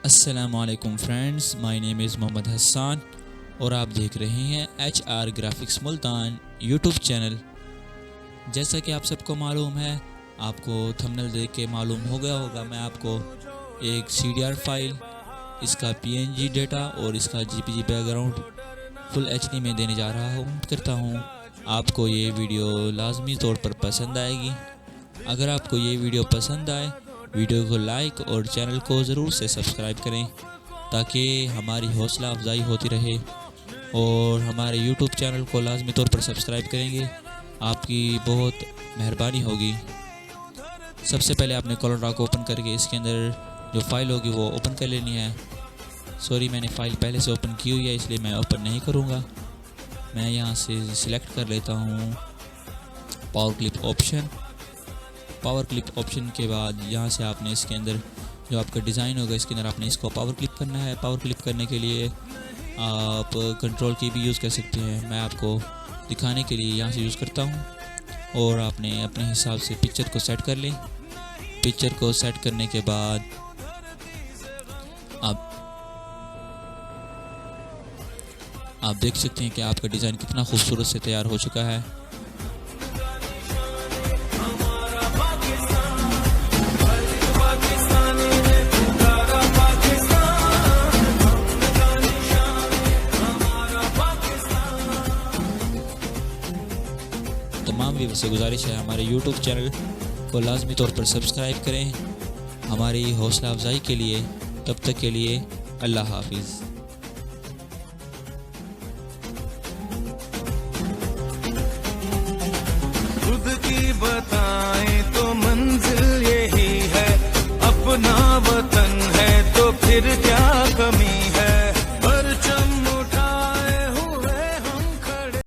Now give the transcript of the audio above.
अस्सलामुअलैकुम friends, my name is Mohammad Hasan और आप देख रहे हैं HR graphics Multan YouTube channel. जैसा कि आप सबको मालूम है, आपको थंबनेल देख के मालूम हो गया होगा, मैं आपको एक CDR फाइल, इसका PNG डेटा और इसका JPG बैकग्राउंड फुल HD में देने जा रहा हूँ। करता हूँ आपको ये वीडियो लाजमी तौर पर पसंद आएगी। अगर आपको ये वीडियो पसंद आए, वीडियो को लाइक और चैनल को ज़रूर से सब्सक्राइब करें ताकि हमारी हौसला अफजाई होती रहे। और हमारे YouTube चैनल को लाजमी तौर पर सब्सक्राइब करेंगे, आपकी बहुत मेहरबानी होगी। सबसे पहले आपने कोलोरेडो को ओपन करके इसके अंदर जो फाइल होगी वो ओपन कर लेनी है। सॉरी, मैंने फ़ाइल पहले से ओपन की हुई है इसलिए मैं ओपन नहीं करूँगा। मैं यहाँ से सिलेक्ट कर लेता हूँ power clip option. Power clip option के बाद यहाँ से आपने इसके अंदर जो आपका डिज़ाइन होगा इसके अंदर आपने इसको पावर क्लिप करना है। पावर क्लिप करने के लिए आप कंट्रोल की भी यूज़ कर सकते हैं, मैं आपको दिखाने के लिए यहाँ से यूज़ करता हूँ। और आपने अपने हिसाब से पिक्चर को सेट कर लें। पिक्चर को सेट करने के बाद आप देख सकते हैं कि आपका डिज़ाइन कितना खूबसूरत से तैयार हो चुका है। तमाम व्यूअर्स से गुजारिश है, हमारे YouTube चैनल को लाजमी तौर पर सब्सक्राइब करें हमारी हौसला अफजाई के लिए। तब तक के लिए अल्लाह हाफिज़। खुद की बताएं तो मंजिल यही है, अपना वतन है तो फिर